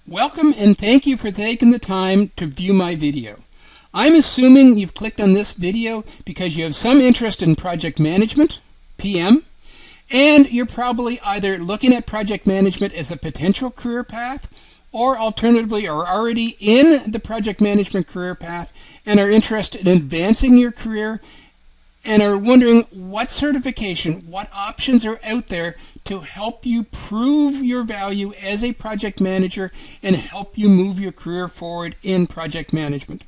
Welcome and thank you for taking the time to view my video. I'm assuming you've clicked on this video because you have some interest in project management, PM, and you're probably either looking at project management as a potential career path or alternatively are already in the project management career path and are interested in advancing your career and are wondering what certification, what options are out there to help you prove your value as a project manager and help you move your career forward in project management.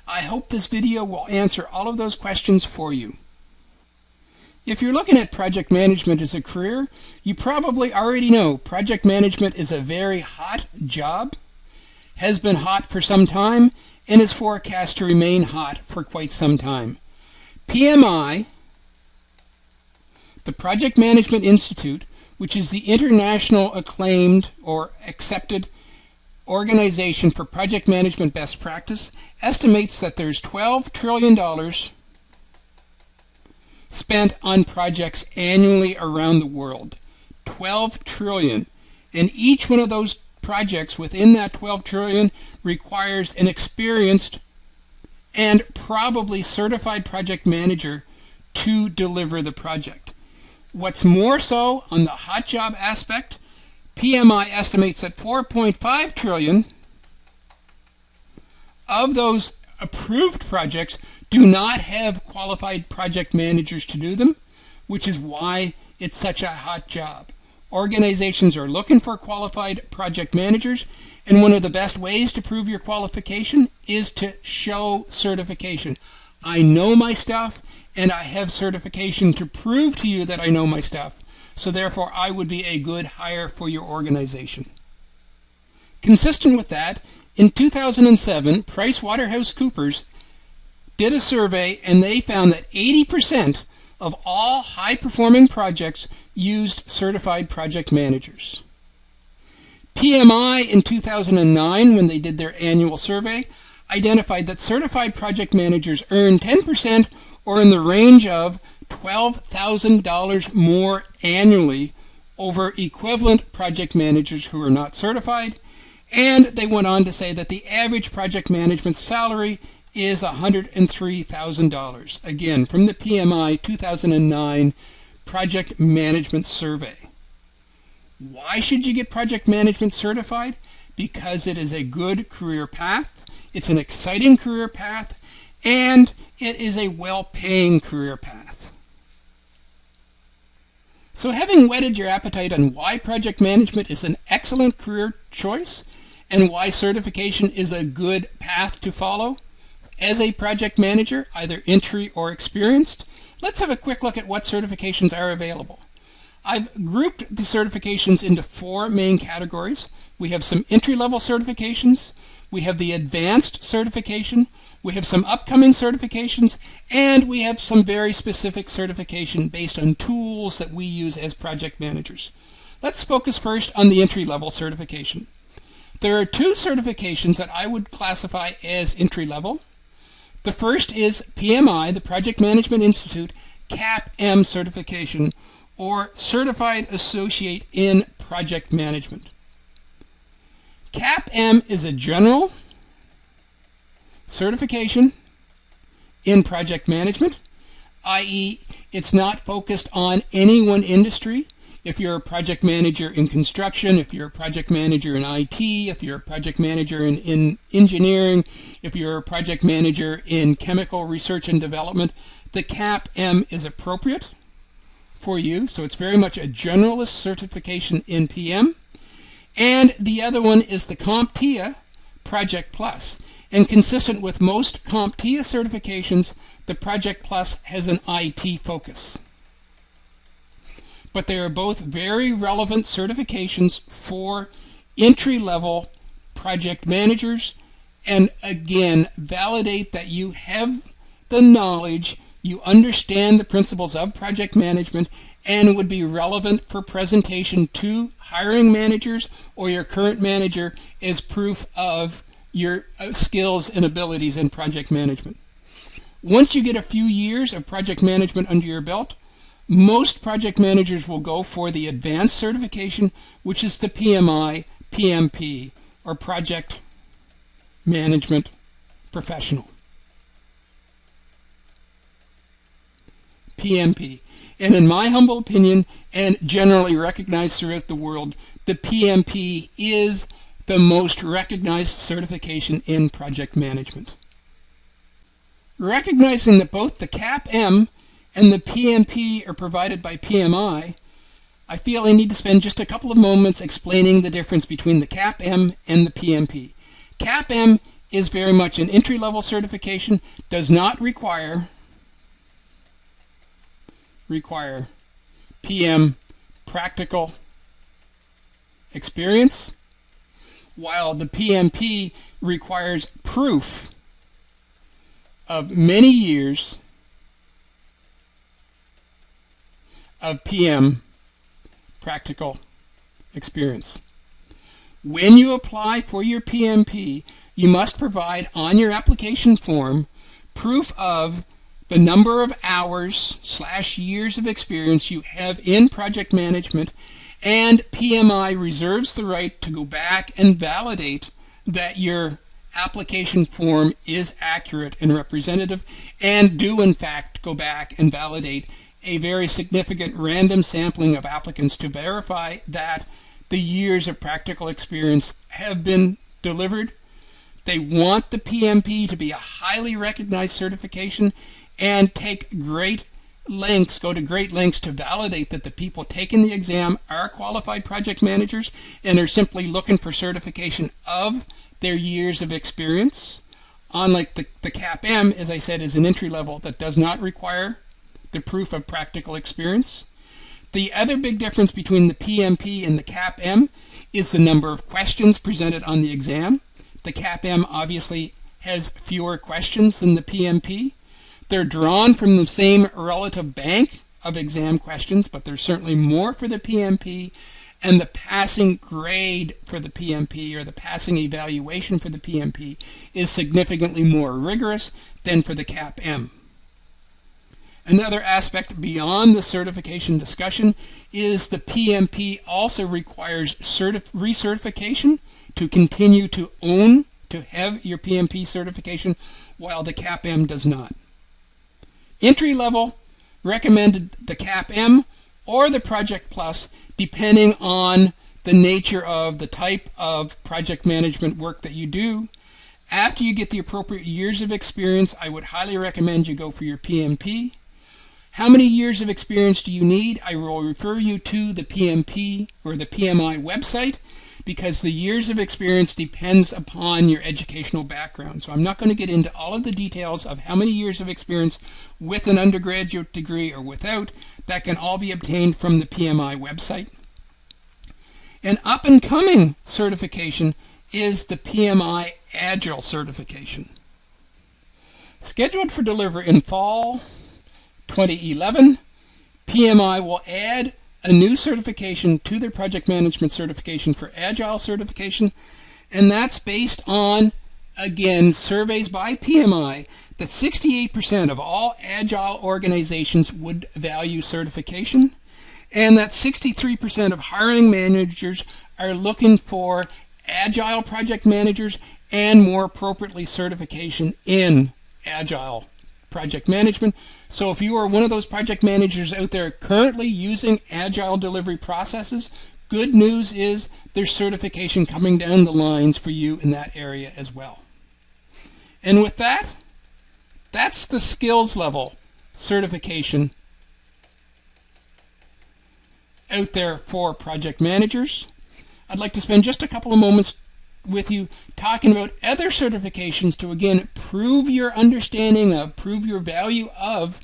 I hope this video will answer all of those questions for you. If you're looking at project management as a career, you probably already know project management is a very hot job, has been hot for some time, and is forecast to remain hot for quite some time. PMI, the Project Management Institute, which is the international acclaimed or accepted organization for project management best practice, estimates that there's $12 trillion spent on projects annually around the world. 12 trillion. And each one of those projects within that 12 trillion requires an experienced and probably certified project manager to deliver the project. What's more so on the hot job aspect, PMI estimates that 4.5 trillion of those approved projects do not have qualified project managers to do them, which is why it's such a hot job. Organizations are looking for qualified project managers, and one of the best ways to prove your qualification is to show certification. I know my stuff, and I have certification to prove to you that I know my stuff, so therefore I would be a good hire for your organization. Consistent with that, in 2007, PricewaterhouseCoopers did a survey, and they found that 80% of all high-performing projects used certified project managers. PMI in 2009, when they did their annual survey, identified that certified project managers earn 10% or in the range of $12,000 more annually over equivalent project managers who are not certified, and they went on to say that the average project management salary is $103,000. Again, from the PMI 2009 Project Management Survey. Why should you get project management certified? Because it is a good career path, it's an exciting career path, and it is a well-paying career path. So having whetted your appetite on why project management is an excellent career choice and why certification is a good path to follow, as a project manager, either entry or experienced, let's have a quick look at what certifications are available. I've grouped the certifications into four main categories. We have some entry-level certifications, we have the advanced certification, we have some upcoming certifications, and we have some very specific certification based on tools that we use as project managers. Let's focus first on the entry-level certification. There are two certifications that I would classify as entry-level. The first is PMI, the Project Management Institute, CAP-M certification, or Certified Associate in Project Management. CAP-M is a general certification in project management, i.e., it's not focused on any one industry. If you're a project manager in construction, if you're a project manager in IT, if you're a project manager in engineering, if you're a project manager in chemical research and development, the CAP-M is appropriate for you. So it's very much a generalist certification in PM. And the other one is the CompTIA Project Plus. And consistent with most CompTIA certifications, the Project Plus has an IT focus. But they are both very relevant certifications for entry-level project managers, and again, validate that you have the knowledge, you understand the principles of project management, and would be relevant for presentation to hiring managers or your current manager as proof of your skills and abilities in project management. Once you get a few years of project management under your belt, most project managers will go for the advanced certification, which is the PMI PMP, or project management professional. PMP. And in my humble opinion, and generally recognized throughout the world, the PMP is the most recognized certification in project management. Recognizing that both the CAP-M and the PMP are provided by PMI, I feel I need to spend just a couple of moments explaining the difference between the CAP-M and the PMP. CAP-M is very much an entry-level certification, does not require PM practical experience, while the PMP requires proof of many years of PM practical experience. When you apply for your PMP, you must provide on your application form proof of the number of hours/years of experience you have in project management, and PMI reserves the right to go back and validate that your application form is accurate and representative, and do in fact go back and validate a very significant random sampling of applicants to verify that the years of practical experience have been delivered. They want the PMP to be a highly recognized certification and take great lengths, go to great lengths to validate that the people taking the exam are qualified project managers and are simply looking for certification of their years of experience. Unlike the CAP-M, as I said, is an entry level that does not require the proof of practical experience. The other big difference between the PMP and the CAP-M is the number of questions presented on the exam. The CAP-M obviously has fewer questions than the PMP. They're drawn from the same relative bank of exam questions, but there's certainly more for the PMP, and the passing grade for the PMP, or the passing evaluation for the PMP, is significantly more rigorous than for the CAP-M. Another aspect beyond the certification discussion is the PMP also requires recertification to continue to have your PMP certification, while the CAP-M does not. Entry level recommended the CAP-M or the Project Plus, depending on the nature of the type of project management work that you do. After you get the appropriate years of experience, I would highly recommend you go for your PMP. How many years of experience do you need? I will refer you to the PMP or the PMI website, because the years of experience depends upon your educational background. So I'm not going to get into all of the details of how many years of experience with an undergraduate degree or without. That can all be obtained from the PMI website. An up-and-coming certification is the PMI Agile certification. Scheduled for delivery in fall 2011, PMI will add a new certification to their project management certification for Agile certification, and that's based on, again, surveys by PMI that 68% of all Agile organizations would value certification, and that 63% of hiring managers are looking for Agile project managers, and more appropriately certification in Agile project management. So if you are one of those project managers out there currently using Agile delivery processes, good news is there's certification coming down the lines for you in that area as well. And with that, that's the skills level certification out there for project managers. I'd like to spend just a couple of moments with you talking about other certifications to again prove your understanding of, prove your value of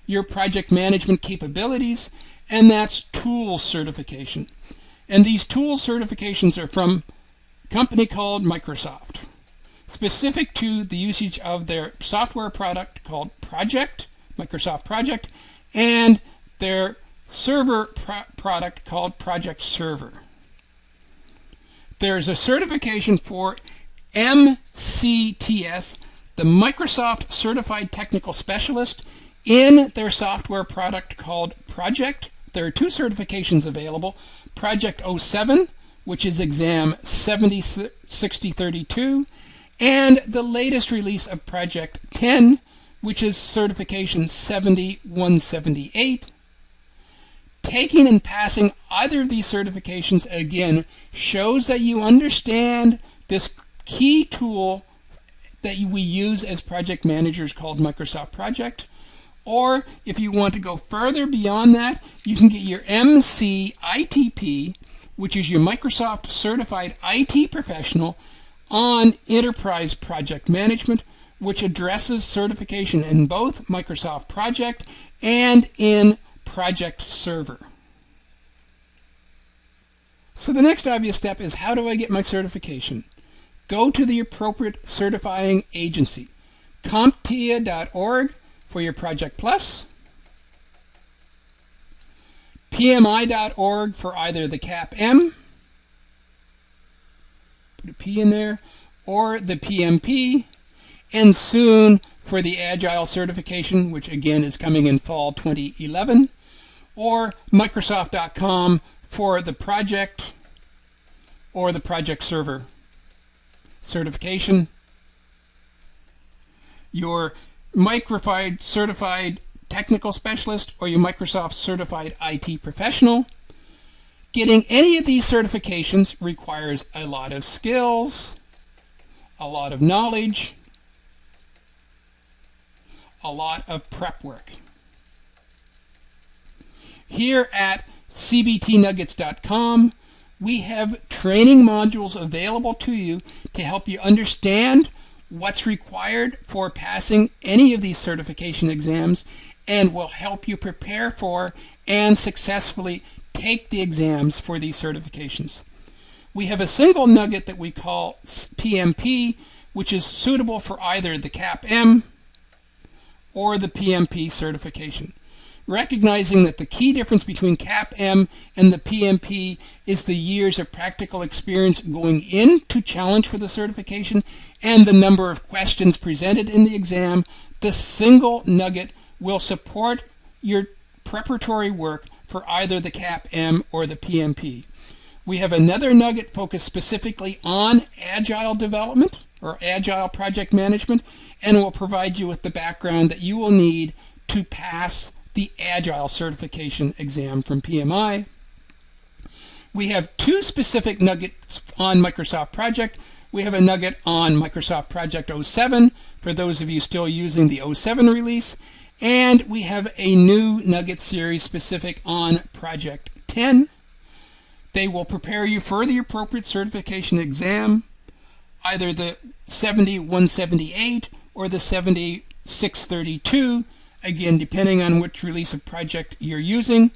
your project management capabilities, and that's tools certification. And these tools certifications are from a company called Microsoft, specific to the usage of their software product called Project, Microsoft Project, and their server product called Project Server. There's a certification for MCTS, the Microsoft Certified Technical Specialist, in their software product called Project. There are two certifications available, Project 07, which is exam 706032, and the latest release of Project 10, which is certification 70178. Taking and passing either of these certifications, again, shows that you understand this key tool that we use as project managers called Microsoft Project. Or if you want to go further beyond that, you can get your MCITP, which is your Microsoft Certified IT Professional on Enterprise Project Management, which addresses certification in both Microsoft Project and in Project Server. So the next obvious step is, how do I get my certification? Go to the appropriate certifying agency. CompTIA.org for your Project Plus, PMI.org for either the CAP-M, put a P in there, or the PMP, and soon for the Agile certification, which again is coming in fall 2011, or Microsoft.com for the project or the Project Server certification. Your Microsoft Certified Technical Specialist or your Microsoft Certified IT Professional. Getting any of these certifications requires a lot of skills, a lot of knowledge, a lot of prep work. Here at cbtnuggets.com, we have training modules available to you to help you understand what's required for passing any of these certification exams, and will help you prepare for and successfully take the exams for these certifications. We have a single nugget that we call PMP, which is suitable for either the CAP-M or the PMP certification. Recognizing that the key difference between CAP-M and the PMP is the years of practical experience going into challenge for the certification and the number of questions presented in the exam, the single nugget will support your preparatory work for either the CAP-M or the PMP. We have another nugget focused specifically on Agile development or Agile project management, and will provide you with the background that you will need to pass the Agile certification exam from PMI. We have two specific nuggets on Microsoft Project. We have a nugget on Microsoft Project 07 for those of you still using the 07 release, and we have a new nugget series specific on Project 10. They will prepare you for the appropriate certification exam, either the 70178 or the 70632, again depending on which release of project you're using,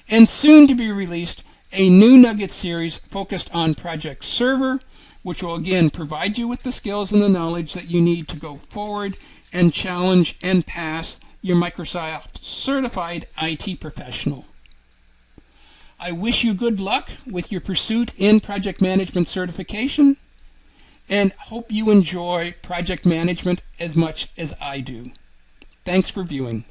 and soon to be released a new nugget series focused on Project Server, which will again provide you with the skills and the knowledge that you need to go forward and challenge and pass your Microsoft Certified IT Professional. I wish you good luck with your pursuit in project management certification, and hope you enjoy project management as much as I do. Thanks for viewing.